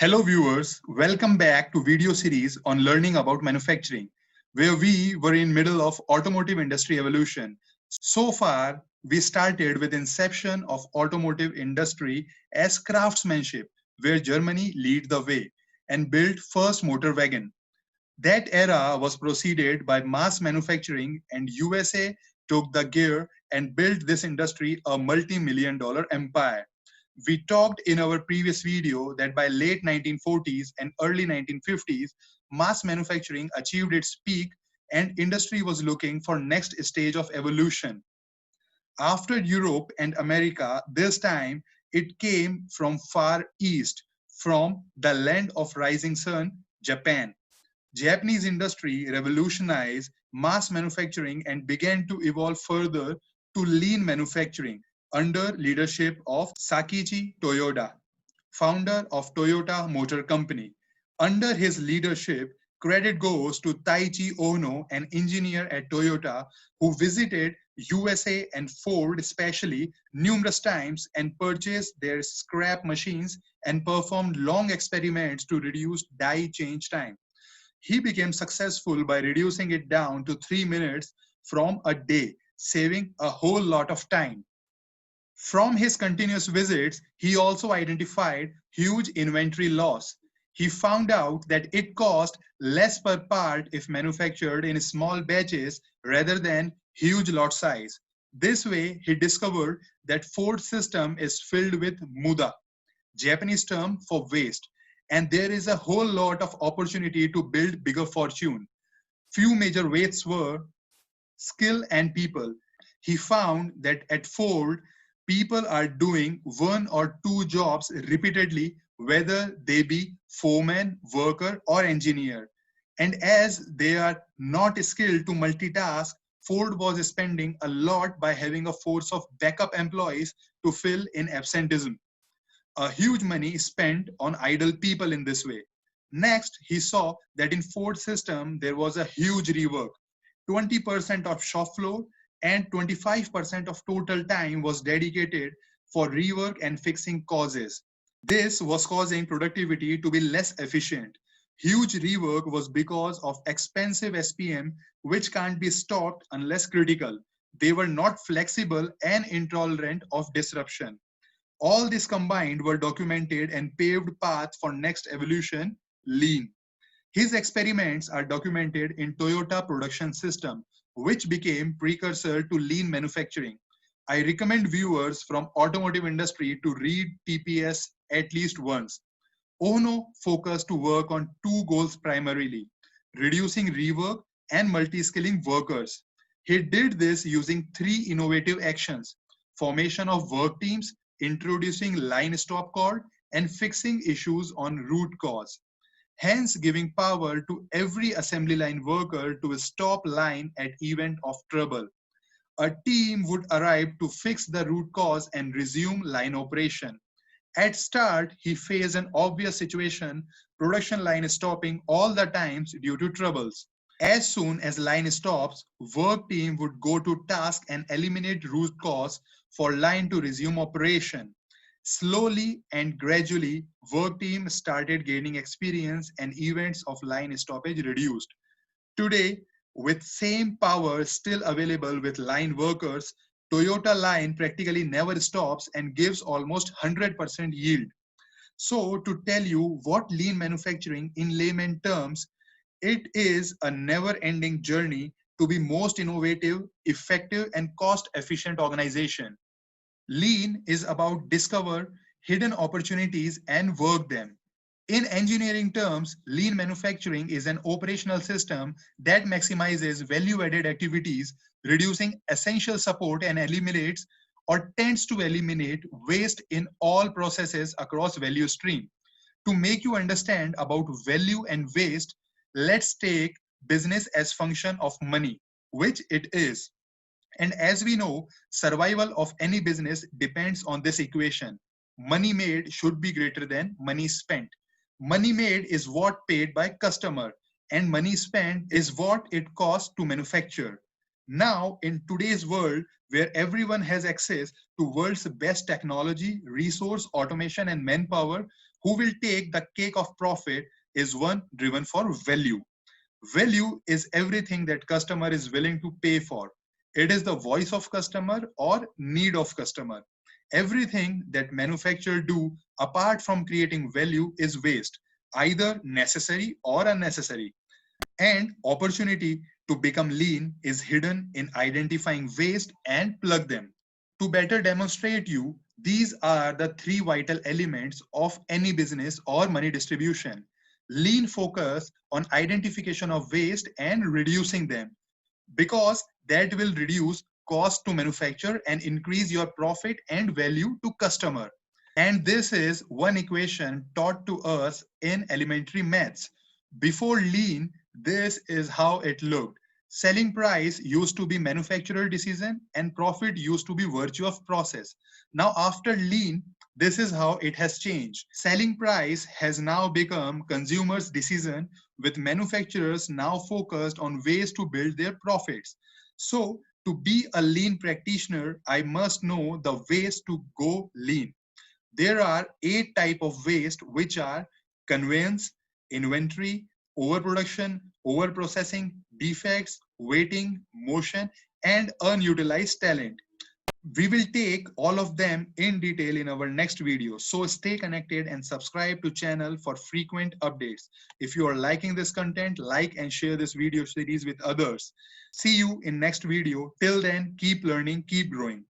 Hello viewers, welcome back to video series on learning about manufacturing, where we were in middle of automotive industry evolution. So far, we started with inception of automotive industry as craftsmanship, where Germany lead the way and built first motor wagon. That era was preceded by mass manufacturing and USA took the gear and built this industry a multi-million dollar empire. We talked in our previous video that by late 1940s and early 1950s, mass manufacturing achieved its peak and industry was looking for next stage of evolution. After Europe and America, this time it came from far east, from the land of rising sun, Japan. Japanese industry revolutionized mass manufacturing and began to evolve further to lean manufacturing under leadership of Sakichi Toyoda, founder of Toyota Motor Company. Under his leadership, credit goes to Taiichi Ohno, an engineer at Toyota who visited USA and Ford especially numerous times and purchased their scrap machines and performed long experiments to reduce die change time. He became successful by reducing it down to 3 minutes from a day, saving a whole lot of time. From his continuous visits, he also identified huge inventory loss. He found out that it cost less per part if manufactured in small batches rather than huge lot size. This way, he discovered that Ford system is filled with muda, Japanese term for waste, and there is a whole lot of opportunity to build bigger fortune. Few major weights were skill and people. He found that at Ford, people are doing one or two jobs repeatedly, whether they be foreman, worker, or engineer. And as they are not skilled to multitask, Ford was spending a lot by having a force of backup employees to fill in absenteeism. A huge money spent on idle people in this way. Next, he saw that in Ford system, there was a huge rework. 20% of shop floor and 25% of total time was dedicated for rework and fixing causes. This was causing productivity to be less efficient. Huge rework was because of expensive SPM, which can't be stopped unless critical. They were not flexible and intolerant of disruption. All this combined were documented and paved path for next evolution, lean. His experiments are documented in Toyota production system, which became precursor to lean manufacturing. I recommend viewers from automotive industry to read TPS at least once. Ohno focused to work on two goals primarily, reducing rework and multi-skilling workers. He did this using three innovative actions: formation of work teams, introducing line stop code, and fixing issues on root cause, hence giving power to every assembly line worker to stop line at event of trouble. A team would arrive to fix the root cause and resume line operation. At start, he faced an obvious situation, production line stopping all the times due to troubles. As soon as line stops, work team would go to task and eliminate root cause for line to resume operation. Slowly and gradually, work team started gaining experience and events of line stoppage reduced. Today, with same power still available with line workers, Toyota line practically never stops and gives almost 100% yield. So to tell you what lean manufacturing in layman terms, it is a never-ending journey to be most innovative, effective, and cost-efficient organization. Lean is about discover hidden opportunities and work them. In engineering terms, lean manufacturing is an operational system that maximizes value-added activities, reducing essential support and eliminates or tends to eliminate waste in all processes across value stream. To make you understand about value and waste, let's take business as function of money, which it is. And as we know, survival of any business depends on this equation. Money made should be greater than money spent. Money made is what paid by customer and money spent is what it costs to manufacture. Now, in today's world where everyone has access to world's best technology, resource, automation, and manpower, who will take the cake of profit is one driven for value. Value is everything that customer is willing to pay for. It is the voice of customer or need of customer. Everything that manufacturer do apart from creating value is waste, either necessary or unnecessary. And opportunity to become lean is hidden in identifying waste and plug them. To better demonstrate you, these are the three vital elements of any business or money distribution. Lean focus on identification of waste and reducing them, because that will reduce cost to manufacture and increase your profit and value to customer. And this is one equation taught to us in elementary maths. Before lean, this is how it looked. Selling price used to be manufacturer decision and profit used to be virtue of process. Now after lean, this is how it has changed. Selling price has now become consumers' decision, with manufacturers now focused on ways to build their profits. So to be a lean practitioner, I must know the ways to go lean. There are 8 types of waste, which are conveyance, inventory, overproduction, overprocessing, defects, waiting, motion, and unutilized talent. We will take all of them in detail in our next video. So stay connected and subscribe to channel for frequent updates. If you are liking this content, like and share this video series with others. See you in next video. Till then, keep learning, keep growing.